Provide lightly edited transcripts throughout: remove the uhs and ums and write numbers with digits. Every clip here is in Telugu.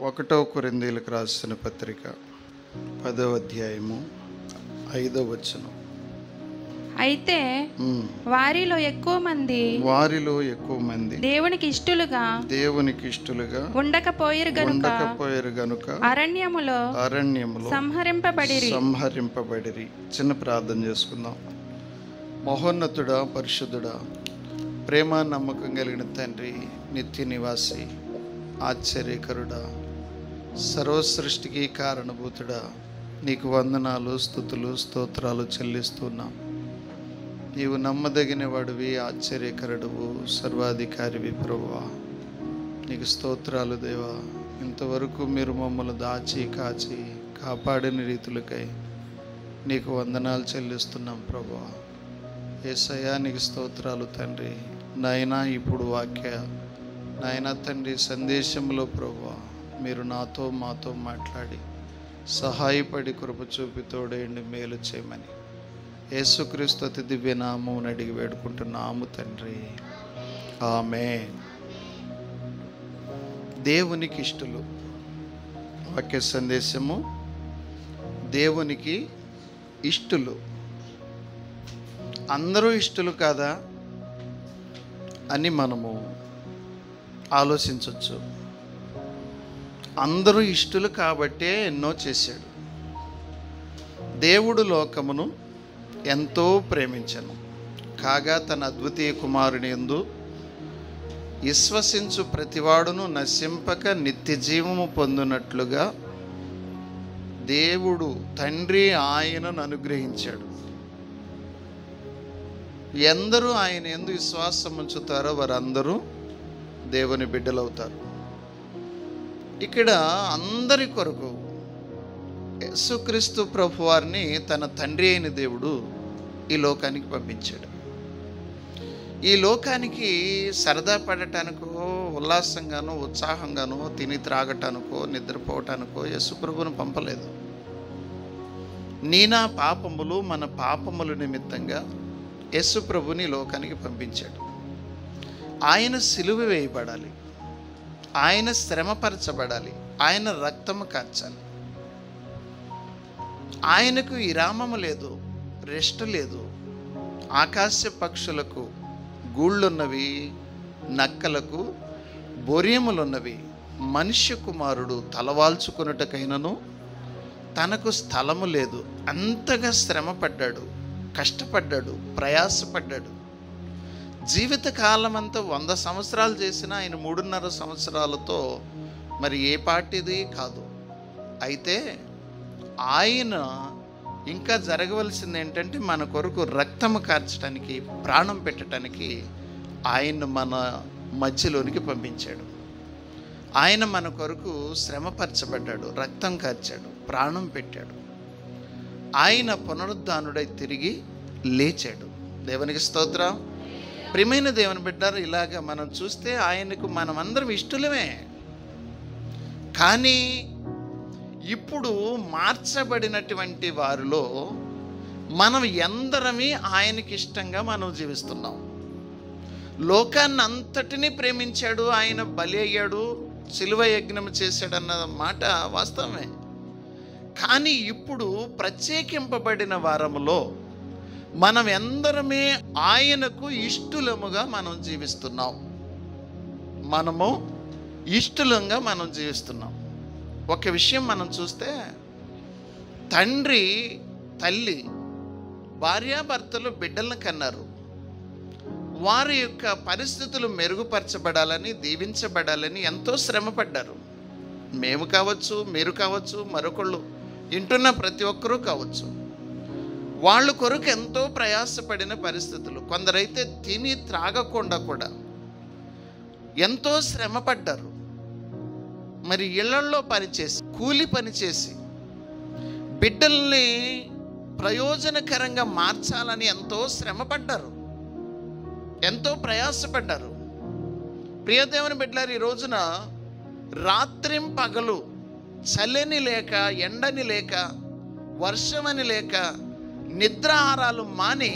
ఒకటో కొరింథీయులకు రాసిన పత్రిక 10వ అధ్యాయము 5వ వచనం. అయితే వారిలో ఎక్కువ మంది దేవునికి ఇష్టలుగా ఉండకపోయిరు గనుక అరణ్యములో సంహరింపబడిరి. చిన్న ప్రార్థన చేసుకుందాం. మహోన్నతుడా, పరిశుద్ధుడా, ప్రేమ నమ్మకం కలిగిన తండ్రి, నిత్య నివాసి, ఆశ్చర్యకరుడా, సర్వసృష్టికి కారణభూతుడా, నీకు వందనాలు, స్తుతులు, స్తోత్రాలు చెల్లిస్తున్నాం. నీవు నమ్మదగిన వాడివి, ఆశ్చర్యకరుడువు, సర్వాధికారివి ప్రభువా. నీకు స్తోత్రాలు దేవా. ఇంతవరకు మీరు మమ్మల్ని దాచి కాచి కాపాడిన రీతులకై నీకు వందనాలు చెల్లిస్తున్నాం ప్రభువా. యేసయ్యా నీకు స్తోత్రాలు తండ్రి. నాయనా ఇప్పుడు నాయనా తండ్రి సందేశంలో ప్రభువా మీరు నాతో మాతో మాట్లాడి సహాయపడి కృప చూపి తోడేయండి, మేలు చేయమని యేసుక్రీస్తు అతి దివ్య నామమున అడిగి వేడుకుంటున్నాము తండ్రి, ఆమేన్. దేవునికి ఇష్టలు. వాక్య సందేశము దేవునికి ఇష్టలు. అందరూ ఇష్టలు కాదా అని మనము ఆలోచించవచ్చు. అందరూ ఇష్టలు కాబట్టే ఎన్నో చేశాడు. దేవుడు లోకమును ఎంతో ప్రేమించెను, కాగా తన అద్వితీయ కుమారుని యందు విశ్వసించు ప్రతివాడును నశింపక నిత్య జీవము పొందునట్లుగా దేవుడు తండ్రి ఆయనను అనుగ్రహించాడు. ఎందరూ ఆయన యందు విశ్వాసం ఉంచుతారో వారందరూ దేవుని బిడ్డలవుతారు. ఇక్కడ అందరి కొరకు యేసుక్రీస్తు ప్రభు వారిని తన తండ్రి అయిన దేవుడు ఈ లోకానికి పంపించాడు. ఈ లోకానికి సరదా పడటానికో, ఉల్లాసంగానో, ఉత్సాహంగానో, తిని త్రాగటానికో, నిద్రపోవటానికో యేసు ప్రభువును పంపలేదు. నా పాపములు, మన పాపముల నిమిత్తంగా యేసు ప్రభుని లోకానికి పంపించాడు. ఆయన సిలువ వేయబడాలి, ఆయన శ్రమపరచబడాలి, ఆయన రక్తము కార్చాలి. ఆయనకు విరామము లేదు, రెస్ట్ లేదు. ఆకాశ పక్షులకు గూళ్ళున్నవి, నక్కలకు బొరియములున్నవి. మనుష్య కుమారుడు తలవాల్చుకున్నటకైనను తనకు స్థలము లేదు. అంతగా శ్రమపడ్డాడు, కష్టపడ్డాడు, ప్రయాసపడ్డాడు. జీవితకాలం అంతా 100 సంవత్సరాలు చేసినా ఆయన 3.5 సంవత్సరాలతో మరి ఏ పార్టీది కాదు. అయితే ఆయన ఇంకా జరగవలసింది ఏంటంటే మన కొరకు రక్తము కార్చడానికి, ప్రాణం పెట్టడానికి ఆయన మన మధ్యలోనికి పంపించాడు. ఆయన మన కొరకు శ్రమపరచబడ్డాడు, రక్తం కార్చాడు, ప్రాణం పెట్టాడు. ఆయన పునరుద్ధానుడై తిరిగి లేచాడు. దేవునికి స్తోత్రం. ప్రియమైన దేవుని బిడ్డారు, ఇలాగ మనం చూస్తే ఆయనకు మనమందరం ఇష్టలమే. కానీ ఇప్పుడు మార్చబడినటువంటి వారిలో మనం ఎందరమీ ఆయనకి ఇష్టంగా మనం జీవిస్తున్నాం. లోకాన్ని అంతటినీ ప్రేమించాడు, ఆయన బలి అయ్యాడు, శిలువ యజ్ఞం చేశాడన్న మాట వాస్తవమే. కానీ ఇప్పుడు ప్రత్యేకింపబడిన వారములో మనం ఎందరమే ఆయనకు ఇష్టలముగా మనం జీవిస్తున్నాం. మనము ఇష్టలంగా మనం జీవిస్తున్నాం. ఒక విషయం మనం చూస్తే, తండ్రి తల్లి భార్యాభర్తలు బిడ్డలను కన్నారు. వారి యొక్క పరిస్థితులు మెరుగుపరచబడాలని, దీవించబడాలని ఎంతో శ్రమపడ్డారు. మేము కావచ్చు, మీరు కావచ్చు, మరొకళ్ళు వింటున్న ప్రతి ఒక్కరూ కావచ్చు. వాళ్ళ కొరకు ఎంతో ప్రయాసపడిన పరిస్థితులు. కొందరైతే తిని త్రాగకుండా కూడా ఎంతో శ్రమపడ్డారు. మరి ఇళ్లల్లో పనిచేసి, కూలి పనిచేసి బిడ్డల్ని ప్రయోజనకరంగా మార్చాలని ఎంతో శ్రమపడ్డారు, ఎంతో ప్రయాసపడ్డారు. ప్రియదేవుని బిడ్డలారు, ఈ రోజున రాత్రింపగలు చలిని లేక, ఎండని లేక, వర్షమని లేక, నిద్రాహారాలు మాని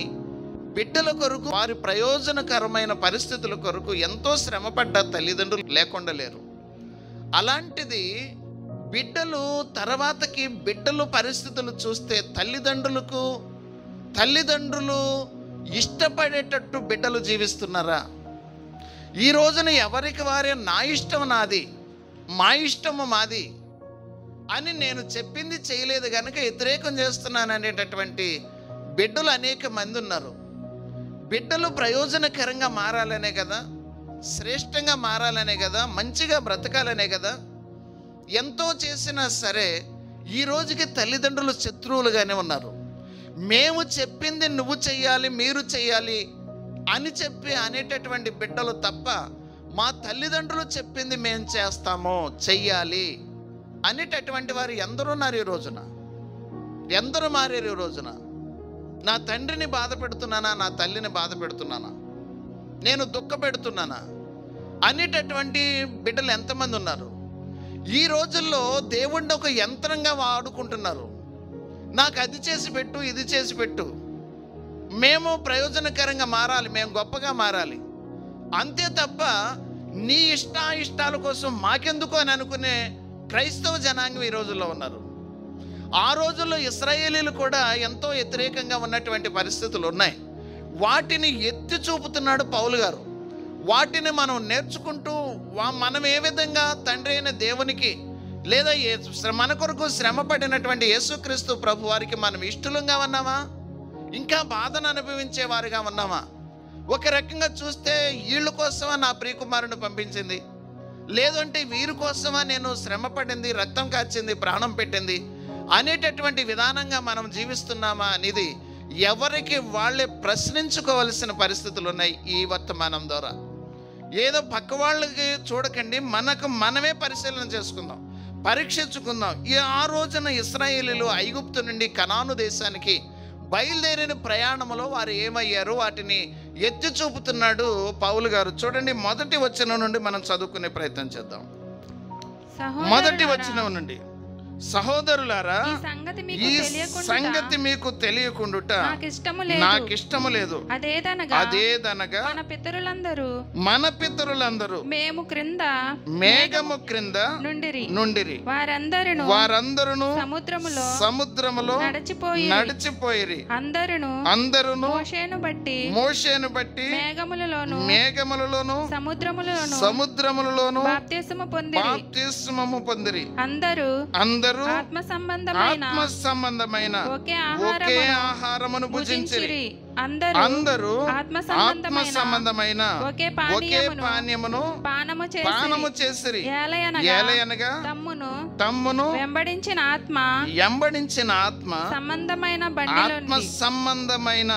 బిడ్డల కొరకు, వారి ప్రయోజనకరమైన పరిస్థితుల కొరకు ఎంతో శ్రమపడ్డ తల్లిదండ్రులు లేకుండా లేరు. అలాంటిది బిడ్డలు తర్వాతకి బిడ్డలు పరిస్థితులు చూస్తే తల్లిదండ్రులు ఇష్టపడేటట్టు బిడ్డలు జీవిస్తున్నారా? ఈ రోజున ఎవరికి వారే నా ఇష్టం నాది, మా ఇష్టము మాది అని నేను చెప్పింది చేయలేదు కనుక వ్యతిరేకం చేస్తున్నాను అనేటటువంటి బిడ్డలు అనేక మంది ఉన్నారు. బిడ్డలు ప్రయోజనకరంగా మారాలనే కదా, శ్రేష్టంగా మారాలనే కదా, మంచిగా బ్రతకాలనే కదా ఎంతో చేసినా సరే ఈ రోజుకి తల్లిదండ్రులు శత్రువులుగానే ఉన్నారు. మేము చెప్పింది నువ్వు చెయ్యాలి, మీరు చెయ్యాలి అని చెప్పి అనేటటువంటి బిడ్డలు తప్ప మా తల్లిదండ్రులు చెప్పింది మేము చేస్తామో చెయ్యాలి అనేటటువంటి వారు ఎందరున్నారు ఈ రోజున? ఎందరు మారారు ఈ రోజున? నా తండ్రిని బాధ పెడుతున్నానా, నా తల్లిని బాధ పెడుతున్నానా, నేను దుఃఖ పెడుతున్నానా అనేటటువంటి బిడ్డలు ఎంతమంది ఉన్నారు? ఈ రోజుల్లో దేవుణ్ణి ఒక యంత్రంగా వాడుకుంటున్నారు. నాకు అది చేసి పెట్టు, ఇది చేసి పెట్టు, మేము ప్రయోజనకరంగా మారాలి, మేము గొప్పగా మారాలి, అంతే తప్ప నీ ఇష్టాల కోసం మాకెందుకు అని అనుకునే క్రైస్తవ జనాంగం ఈ రోజుల్లో ఉన్నారు. ఆ రోజుల్లో ఇశ్రాయేలీలు కూడా ఎంతో వ్యతిరేకంగా ఉన్నటువంటి పరిస్థితులు ఉన్నాయి. వాటిని ఎత్తి చూపుతున్నాడు పౌలు గారు. వాటిని మనం నేర్చుకుంటూ మనం ఏ విధంగా తండ్రి అయిన దేవునికి లేదా మన కొరకు శ్రమ పడినటువంటి యేసుక్రీస్తు ప్రభు వారికి మనం ఇష్టలుగా ఉన్నామా, ఇంకా బాధను అనుభవించే వారిగా ఉన్నామా? ఒక రకంగా చూస్తే వీళ్ళ కోసమా నా ప్రియకుమారుని పంపించింది, లేదంటే వీరి కోసమా నేను శ్రమ పడింది, రక్తం కాచింది, ప్రాణం పెట్టింది అనేటటువంటి విధానంగా మనం జీవిస్తున్నామా అనేది ఎవరికి వాళ్ళే ప్రశ్నించుకోవలసిన పరిస్థితులు ఉన్నాయి. ఈ వర్తమానం ద్వారా ఏదో పక్క వాళ్ళకి చూడకండి, మనకు మనమే పరిశీలన చేసుకుందాం, పరీక్షించుకుందాం. ఆ రోజున ఇశ్రాయేలీలు ఐగుప్తు నుండి కనాను దేశానికి బయలుదేరిన ప్రయాణంలో వారు ఏమయ్యారు వాటిని ఎత్తి చూపుతున్నాడు పౌలు గారు. చూడండి, మొదటి వచనం నుండి మనం చదువుకునే ప్రయత్నం చేద్దాం. మొదటి వచనం నుండి, సహోదరులారా ఈ సంగతి మీకు తెలియకుండుట నాకు ఇష్టము లేదు, అదేదనగా మన పితరులందరూ మేఘము క్రింద నుండిరి, వారందరూ సముద్రములో నడిచిపోయిరి, అందరూ మోషేను బట్టి మేఘములలోను సముద్రములలోను బాప్తిస్మము పొందిరి. అందరూ ఆత్మ సంబంధమైన ఒకే ఆహారమును భుజించిరి. అందరూ ఆత్మ సంబంధమైన ఒకే పానీయమును పానము చేసిరి. ఏలయనగా తమ్మును వెంబడించిన ఆత్మ సంబంధమైన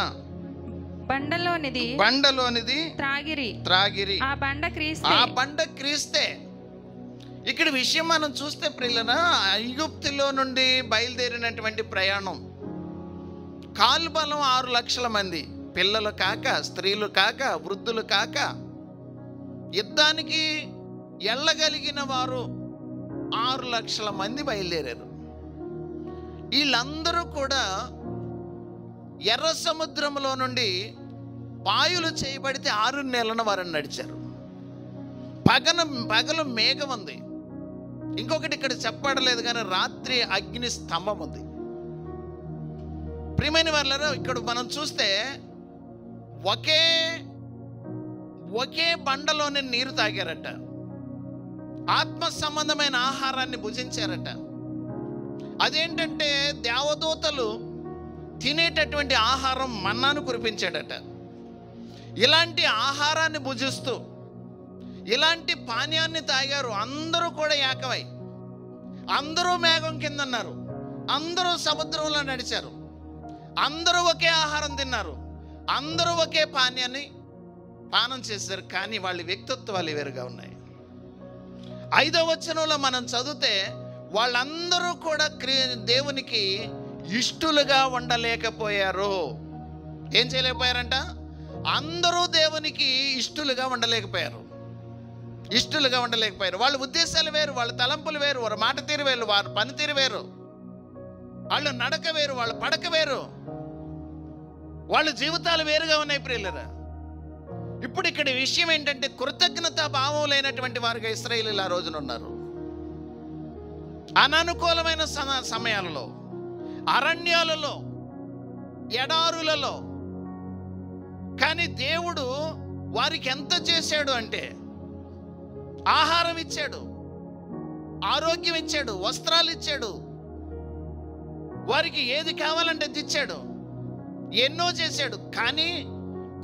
బండలోనిది త్రాగిరి. ఆ బండ క్రీస్తే. ఇక్కడ విషయం మనం చూస్తే ప్రియులనా, ఐగుప్తులో నుండి బయలుదేరినటువంటి ప్రయాణం, కాల్బలం 6 లక్షల మంది, పిల్లలు కాక, స్త్రీలు కాక, వృద్ధులు కాక, యుద్ధానికి వెళ్ళగలిగిన వారు 6 లక్షల మంది బయలుదేరారు. వీళ్ళందరూ కూడా ఎర్ర సముద్రంలో నుండి పాయులు చేయబడితే 6 నెలల వారిని నడిచారు. పగలు మేఘం ఉంది. ఇంకొకటి ఇక్కడ చెప్పడలేదు కానీ రాత్రి అగ్ని స్తంభం ఉంది. ప్రియమైన వాళ్ళారా, ఇక్కడ మనం చూస్తే ఒకే బండలోనే నీరు తాగారట, ఆత్మ సంబంధమైన ఆహారాన్ని భుజించారట. అదేంటంటే దేవదూతలు తినేటటువంటి ఆహారం మన్నాను కురిపించాడట. ఇలాంటి ఆహారాన్ని భుజిస్తూ ఇలాంటి పానీయాన్ని తాగారు. అందరూ కూడా ఏకమై, అందరూ మేఘం కింద ఉన్నారు, అందరూ సముద్రంలో నడిచారు, అందరూ ఒకే ఆహారం తిన్నారు, అందరూ ఒకే పానీయాన్ని పానం చేశారు. కానీ వాళ్ళ వ్యక్తిత్వాలు వేరుగా ఉన్నాయి. 5వ వచనంలో మనం చదివితే వాళ్ళందరూ కూడా దేవునికి ఇష్టలుగా ఉండలేకపోయారు. ఏం చేయలేకపోయారంట? అందరూ దేవునికి ఇష్టలుగా ఉండలేకపోయారు. వాళ్ళ ఉద్దేశాలు వేరు, వాళ్ళ తలంపులు వేరు, వారి మాట తీరు వేరు, వారి పనితీరు వేరు, వాళ్ళ నడక వేరు, వాళ్ళ పడక వేరు, వాళ్ళ జీవితాలు వేరుగా ఉన్నాయి ప్రియులరా. ఇప్పుడు ఇక్కడ విషయం ఏంటంటే కృతజ్ఞతా భావం లేనటువంటి వారుగా ఇశ్రాయేలీయులు ఆ రోజున ఉన్నారు. అననుకూలమైన సమయాలలో, అరణ్యాలలో, ఎడారులలో. కానీ దేవుడు వారికి ఎంత చేశాడు అంటే ఆహారం ఇచ్చాడు, ఆరోగ్యం ఇచ్చాడు, వస్త్రాలు ఇచ్చాడు, వారికి ఏది కావాలంటే అది ఇచ్చాడు, ఎన్నో చేశాడు. కానీ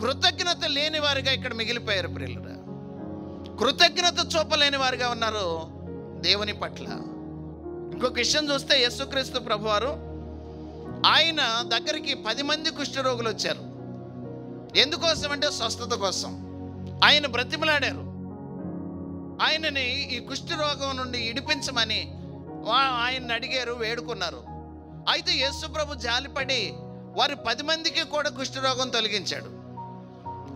కృతజ్ఞత లేని వారిగా ఇక్కడ మిగిలిపోయారు ప్రియులారా. కృతజ్ఞత చూపలేని వారిగా ఉన్నారు దేవుని పట్ల. ఇంకొక విషయం చూస్తే యేసుక్రీస్తు ప్రభువారు ఆయన దగ్గరికి 10 మంది కుష్ఠరోగులు వచ్చారు. ఎందుకోసం అంటే స్వస్థత కోసం. ఆయన బ్రతిమలాడారు, ఆయనని ఈ కుష్ఠరోగం నుండి ఇడిపించమని ఆయన్ని అడిగారు, వేడుకున్నారు. అయితే యేసు ప్రభు జాలిపడి వారి 10 మందికి కూడా కుష్ఠరోగం తొలగించాడు.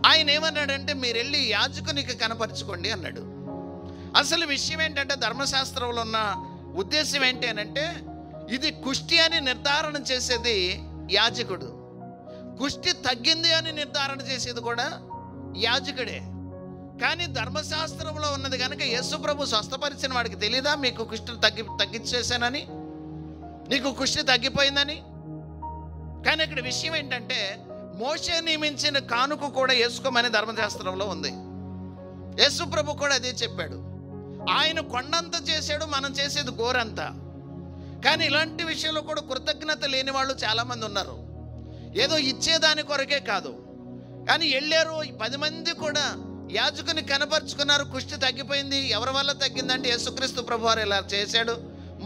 ఆయన ఏమన్నాడంటే, మీరు వెళ్ళి యాజకునికి కనపరుచుకోండి అన్నాడు. అసలు విషయం ఏంటంటే, ధర్మశాస్త్రంలో ఉన్న ఉద్దేశం ఏంటి అని అంటే, ఇది కుష్టి అని నిర్ధారణ చేసేది యాజకుడు, కుష్టి తగ్గింది అని నిర్ధారణ చేసేది కూడా యాజకుడే. కానీ ధర్మశాస్త్రంలో ఉన్నది కనుక యేసు ప్రభు స్వస్థపరిచిన వాడికి తెలీదా మీకు కుష్టి తగ్గించేశానని, నీకు కుష్టి తగ్గిపోయిందని? కానీ ఇక్కడ విషయం ఏంటంటే, మోషే నియమించిన కానుక కూడా వేసుకోమని ధర్మశాస్త్రంలో ఉంది. యేసు ప్రభు కూడా అదే చెప్పాడు. ఆయన కొండంత చేశాడు, మనం చేసేది గోరంతా. కానీ ఇలాంటి విషయంలో కూడా కృతజ్ఞత లేని వాళ్ళు చాలామంది ఉన్నారు. ఏదో ఇచ్చేదాని కొరకే కాదు, కానీ వెళ్ళారు 10 మంది కూడా యాజకుని కనపరుచుకున్నారు, కుష్టి తగ్గిపోయింది. ఎవరి వల్ల తగ్గిందంటే యేసుక్రీస్తు ప్రభు వారు ఇలా చేశాడు,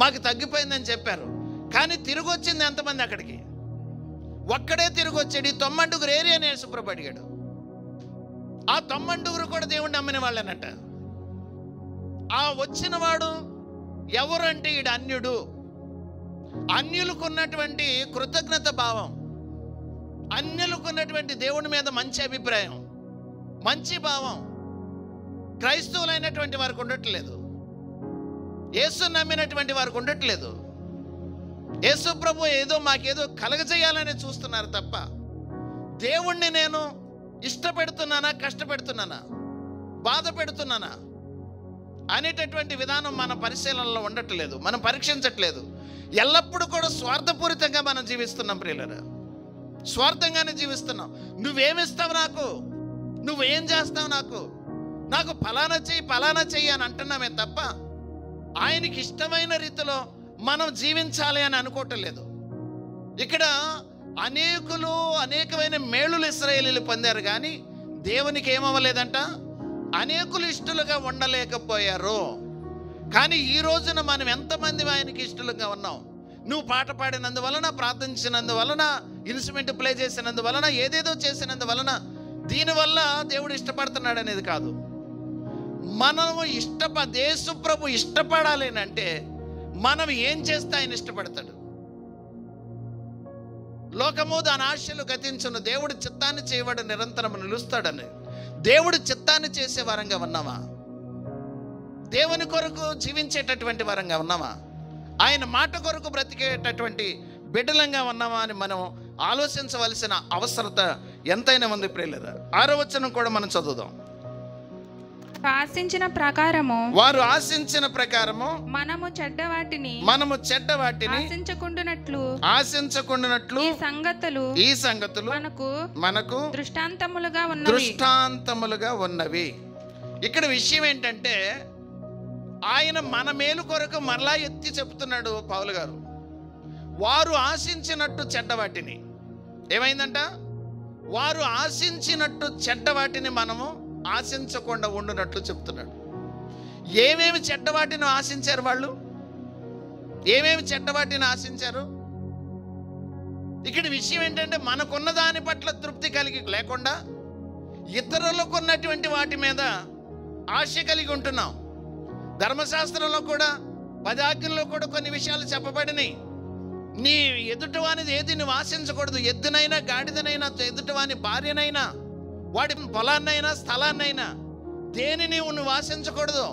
మాకు తగ్గిపోయిందని చెప్పారు. కానీ తిరిగి వచ్చింది ఎంతమంది? అక్కడికి ఒక్కడే తిరిగి వచ్చాడు. ఈ 90 ఏరియా అని యేసుప్రభు అడిగాడు. ఆ 90 కూడా దేవుణ్ణి నమ్మిన వాళ్ళనట. ఆ వచ్చిన వాడు ఎవరంటే ఈడు అన్యుడు. అన్యులకు ఉన్నటువంటి కృతజ్ఞత భావం, అన్యులకు ఉన్నటువంటి దేవుని మీద మంచి అభిప్రాయం, మంచి భావం క్రైస్తవులైనటువంటి వారికి ఉండట్లేదు, యేసు నమ్మినటువంటి వారికి ఉండట్లేదు. యేసు ప్రభు ఏదో మాకేదో కలగజేయాలని చూస్తున్నారు తప్ప, దేవుణ్ణి నేను ఇష్టపెడుతున్నానా, కష్టపెడుతున్నానా, బాధ పెడుతున్నానా అనేటటువంటి విధానం మన పరిశీలనలో ఉండట్లేదు, మనం పరీక్షించట్లేదు. ఎల్లప్పుడూ కూడా స్వార్థపూరితంగా మనం జీవిస్తున్నాం ప్రియులారా, స్వార్థంగానే జీవిస్తున్నాం. నువ్వేమిస్తావు నాకు, నువ్వేం చేస్తావు నాకు ఫలానా చెయ్యి అని అంటున్నామే తప్ప ఆయనకి ఇష్టమైన రీతిలో మనం జీవించాలి అని అనుకోవటం లేదు. ఇక్కడ అనేకమైన మేలులు ఇశ్రాయేలీయులు పొందారు, కానీ దేవునికి ఏమవ్వలేదంట, అనేకులు ఇష్టలుగా ఉండలేకపోయారు. కానీ ఈ రోజున మనం ఎంతమంది ఆయనకి ఇష్టలుగా ఉన్నాం? నువ్వు పాట పాడినందువలన, ప్రార్థించినందువలన, ఇన్స్ట్రుమెంట్ ప్లే చేసినందువలన, ఏదేదో చేసినందువలన దీనివల్ల దేవుడు ఇష్టపడుతున్నాడు అనేది కాదు. మనము యేసు ప్రభు ఇష్టపడాలి అంటే మనం ఏం చేస్తే ఆయన ఇష్టపడతాడు. లోకము దాని ఆశలు గతించును, దేవుడి చిత్తాన్ని చేయవాడు నిరంతరం నిలుస్తాడని. దేవుడి చిత్తాన్ని చేసే వరంగా ఉన్నామా? దేవుని కొరకు జీవించేటటువంటి వరంగా ఉన్నామా? ఆయన మాట కొరకు బ్రతికేటటువంటి బిడ్డలంగా ఉన్నామా అని మనం ఆలోచించవలసిన అవసరత ఎంతైనా ఉంది ప్రియులారా. 6వ వచనం కూడా మనం చదువుదాం. వారు ఆశించిన ప్రకారము మనము చెడ్డవాటిని ఆశించకుండునట్లు ఈ సంగతులు మనకు దృష్టాంతములుగా ఉన్నవి. ఇక్కడ విషయం ఏంటంటే, ఆయన మన మేలు కొరకు మరలా ఎత్తి చెప్తున్నాడు పౌలు గారు. వారు ఆశించినట్టు చెడ్డవాటిని, ఏమైందంట, వారు ఆశించినట్టు చెడ్డవాటిని మనము ఆశించకుండా ఉండునట్లు చెప్తున్నాడు. ఏమేమి చెడ్డవాటిని ఆశించారు వాళ్ళు? ఏమేమి చెడ్డవాటిని ఆశించారు? ఇక్కడ విషయం ఏంటంటే, మనకున్న దాని పట్ల తృప్తి కలిగి లేకుండా ఇతరులకు ఉన్నటువంటి వాటి మీద ఆశ కలిగి ఉంటున్నాం. ధర్మశాస్త్రంలో కూడా 10 ఆజ్ఞల్లో కూడా కొన్ని విషయాలు చెప్పబడినాయి. నీ ఎదుటివానిది ఏది నువ్వు ఆశించకూడదు. ఎద్దునైనా, గాడిదనైనా, ఎదుటివాని భార్యనైనా, వాడి పొలాన్నైనా, స్థలాన్నైనా, దేనిని నువ్వు ఆశించకూడదు.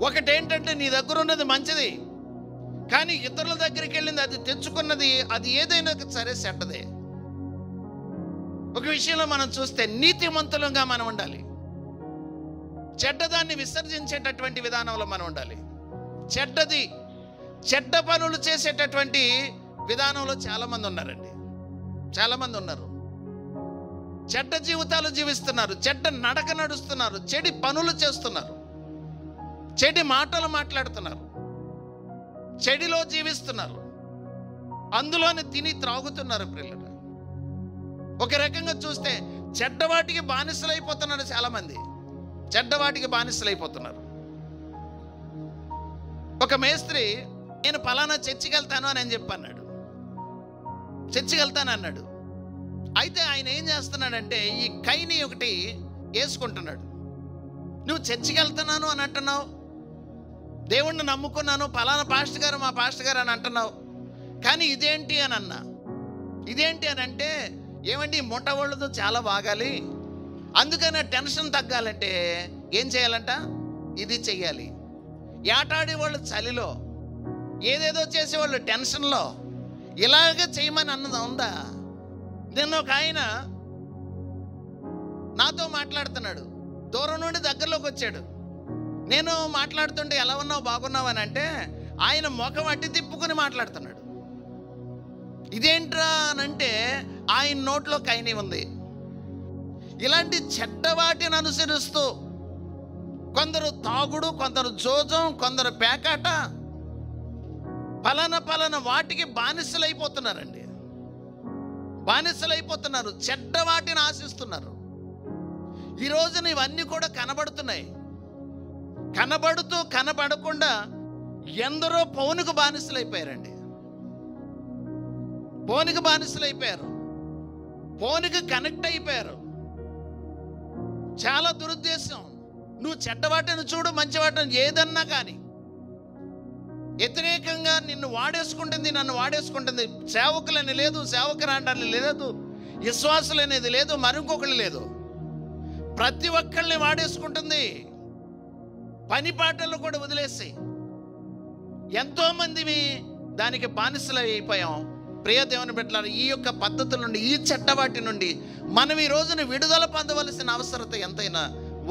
ఒకటేంటంటే, నీ దగ్గర ఉన్నది మంచిది, కానీ ఇతరుల దగ్గరికి వెళ్ళింది, అది తెచ్చుకున్నది, అది ఏదైనా సరే చెడ్డదే. ఒక విషయంలో మనం చూస్తే నీతిమంతులంగా మనం ఉండాలి. చెడ్డదాన్ని విసర్జించేటటువంటి విధానంలో మనం ఉండాలి. చెడ్డది చెడ్డ పనులు చేసేటటువంటి విధానంలో చాలామంది ఉన్నారండి. చాలామంది ఉన్నారు. చెడ్డ జీవితాలు జీవిస్తున్నారు, చెడ్డ నడక నడుస్తున్నారు, చెడు పనులు చేస్తున్నారు, చెడు మాటలు మాట్లాడుతున్నారు, చెడులో జీవిస్తున్నారు, అందులోనే తిని త్రాగుతున్నారు పిల్లలు. ఒక రకంగా చూస్తే చెడ్డవాటికి బానిసలైపోతున్నారు. చాలామంది చెడ్డవాటికి బానిసలైపోతున్నారు. ఒక మేస్త్రి, నేను పలానా చర్చికి వెళ్తాను అని చెప్పన్నాడు. చర్చికి వెళ్తాను అన్నాడు. అయితే ఆయన ఏం చేస్తున్నాడంటే ఈ కైని ఒకటి వేసుకుంటున్నాడు. నువ్వు చర్చికి వెళ్తున్నాను అని అంటున్నావు, దేవుణ్ణి నమ్ముకున్నాను, పలానా పాస్టర్ గారు మా పాస్టర్ గారు అని అంటున్నావు, కానీ ఇదేంటి అని అన్నా. ఇదేంటి అని అంటే, ఏమండి మొట్ట వాళ్ళతో చాలా బాగాలి, అందుకనే టెన్షన్ తగ్గాలంటే ఏం చేయాలంట, ఇది చెయ్యాలి. ఏటాడి వాళ్ళు చలిలో, ఏదేదో చేసేవాళ్ళు టెన్షన్లో ఇలాగే చేయమని అన్నది ఉందా? నిన్న ఒక ఆయన నాతో మాట్లాడుతున్నాడు, దూరం నుండి దగ్గరలోకి వచ్చాడు. నేను మాట్లాడుతుంటే ఎలా ఉన్నావు, బాగున్నావు అని అంటే ఆయన ముఖం అడ్డు తిప్పుకొని మాట్లాడుతున్నాడు. ఇదేంట్రా అని అంటే ఆయన నోట్లో కైని ఉంది. ఇలాంటి చెడ్డవాటిని అనుసరిస్తూ కొందరు తాగుడు, కొందరు జోజం, కొందరు పేకాట, పలానా వాటికి బానిసలైపోతున్నారండి. బానిసలైపోతున్నారు, చెడ్డ వాటిని ఆశిస్తున్నారు. ఈ రోజున ఇవన్నీ కూడా కనబడుతున్నాయి. కనబడుతూ కనబడకుండా ఎందరో పౌనుకు బానిసలైపోయారండి. ఫోన్కి బానిసలైపోయారు, ఫోన్కి కనెక్ట్ అయిపోయారు. చాలా దురుద్దేశం. నువ్వు చెడ్డవాటిని చూడు, మంచివాటిని ఏదన్నా కానీ వ్యతిరేకంగా నిన్ను వాడేసుకుంటుంది, నన్ను వాడేసుకుంటుంది. సేవకులని లేదు, సేవకురాండాలని లేదు, విశ్వాసులు అనేది లేదు, మరొకళ్ళు లేదు. ప్రతి ఒక్కళ్ళని వాడేసుకుంటుంది. పని పాటలు కూడా వదిలేసి ఎంతోమంది దానికి బానిసలు అయిపోయాం. ప్రియ దేవుని బిడ్డలారా, ఈ యొక్క పద్ధతుల నుండి, ఈ చెడ్డవాటి నుండి మనం ఈ రోజున విడుదల పొందవలసిన అవసరత ఎంతైనా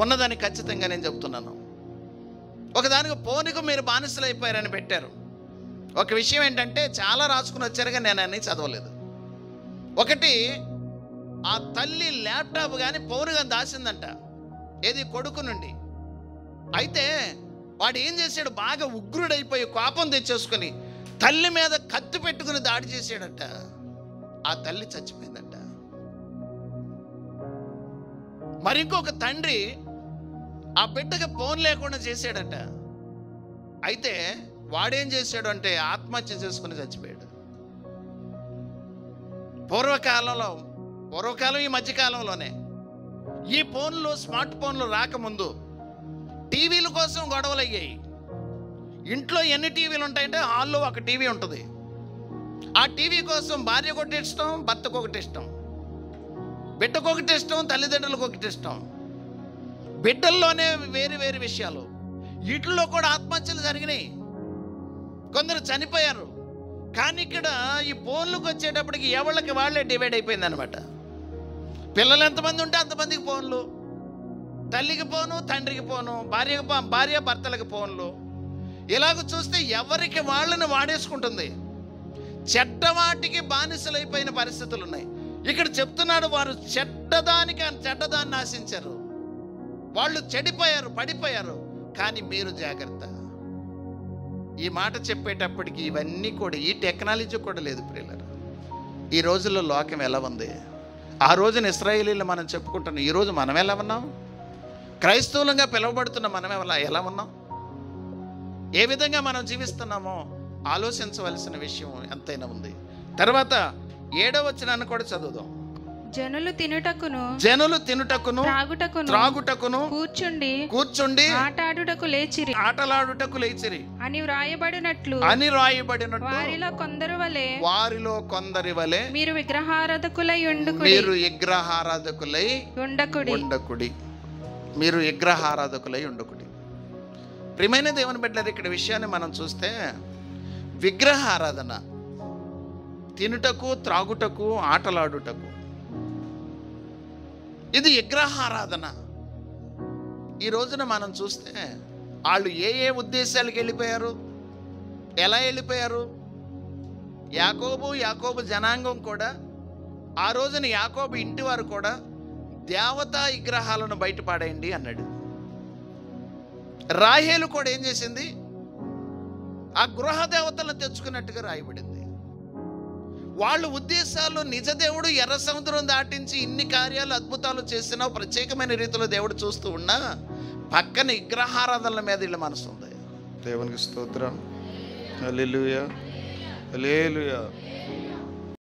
ఉన్నదని ఖచ్చితంగా నేను చెప్తున్నాను. ఒకదానికి ఫోన్కు మీరు బానిసలు అయిపోయారని పెట్టారు. ఒక విషయం ఏంటంటే, చాలా రాసుకుని వచ్చారుగా, నేను అన్నీ చదవలేదు. ఒకటి, ఆ తల్లి ల్యాప్టాప్ కానీ ఫోన్ కానీ దాసిందంట, ఏది కొడుకు నుండి. అయితే వాడు ఏం చేశాడు, బాగా ఉగ్రుడైపోయి కోపం తెచ్చేసుకొని తల్లి మీద కత్తి పెట్టుకుని దాడి చేశాడట. ఆ తల్లి చచ్చిపోయిందంట. మరి ఇంకొక తండ్రి ఆ బిడ్డకి ఫోన్ లేకుండా చేశాడట. అయితే వాడేం చేశాడు అంటే ఆత్మహత్య చేసుకుని చచ్చిపోయాడు. పూర్వకాలం ఈ మధ్యకాలంలోనే ఈ ఫోన్లు, స్మార్ట్ ఫోన్లు రాకముందు టీవీల కోసం గొడవలు అయ్యాయి. ఇంట్లో ఎన్ని టీవీలు ఉంటాయంటే హాల్లో ఒక టీవీ ఉంటుంది. ఆ టీవీ కోసం భార్యకు ఒకటి ఇష్టం, భర్తకు ఒకటి ఇష్టం, బిడ్డకు ఒకటి ఇష్టం, తల్లిదండ్రులకు ఒకటి ఇష్టం. బిడ్డల్లోనే వేరు వేరు విషయాలు. వీటిల్లో కూడా ఆత్మహత్యలు జరిగినాయి, కొందరు చనిపోయారు. కానీ ఇక్కడ ఈ ఫోన్లకు వచ్చేటప్పటికి ఎవరికి వాళ్ళే డివైడ్ అయిపోయింది అనమాట. పిల్లలు ఎంతమంది ఉంటే అంతమందికి ఫోన్లు, తల్లికి ఫోను, తండ్రికి ఫోను, భార్య భర్తలకు ఫోన్లు. ఇలాగ చూస్తే ఎవరికి వాళ్ళని వాడేసుకుంటుంది. చెడ్డవాటికి బానిసలైపోయిన పరిస్థితులు ఉన్నాయి. ఇక్కడ చెప్తున్నాడు, వారు చెడ్డదాన్ని ఆశించారు, వాళ్ళు చెడిపోయారు, పడిపోయారు. కానీ మీరు జాగ్రత్త. ఈ మాట చెప్పేటప్పటికి ఇవన్నీ కూడా, ఈ టెక్నాలజీ కూడా లేదు ప్రియులారా. ఈ రోజుల్లో లోకం ఎలా ఉంది? ఆ రోజున ఇశ్రాయేలీలు మనం చెప్పుకుంటున్నాం, ఈరోజు మనం ఎలా ఉన్నాం? క్రైస్తవులంగా పిలువబడుతున్న మనం ఎలా ఉన్నాం? ఏ విధంగా మనం జీవిస్తున్నామో ఆలోచించవలసిన విషయం ఎంతైనా ఉంది. తర్వాత 7వ వచనాన్ని కూడా చదువుదాం. జనులు తినుటకును త్రాగుటకును కూర్చుండి ఆటలాడుటకు లేచిరి అని వ్రాయబడినట్లు వారిలో కొందరి వలె మీరు విగ్రహారాధకులై ఉండకుడి. ప్రియమైన దేవుని బిడ్డలారా, ఇక్కడ విషయాన్ని మనం చూస్తే విగ్రహారాధన, తినుటకు, త్రాగుటకు, ఆటలాడుటకు, ఇది విగ్రహారాధన. ఈ రోజున మనం చూస్తే వాళ్ళు ఏ ఉద్దేశాలకు వెళ్ళిపోయారు? ఎలా వెళ్ళిపోయారు? యాకోబు జనాంగం కూడా, ఆ రోజున యాకోబు ఇంటి వారు కూడా దేవతా విగ్రహాలను బయటపడేయండి అన్నాడు. రాహేలు కూడా ఏం చేసింది? ఆ గృహ దేవతలను తెచ్చుకున్నట్టుగా రాయబడింది. వాళ్ళ ఉద్దేశాలు, నిజ దేవుడు ఎర్ర సముద్రం దాటించి ఇన్ని కార్యాలు అద్భుతాలు చేసినా, ప్రత్యేకమైన రీతిలో దేవుడు చూస్తూ ఉన్నా, పక్కన విగ్రహారాధనల మీద వీళ్ళ మనసు ఉంది. దేవునికి స్తోత్రం. హల్లెలూయా, హల్లెలూయా.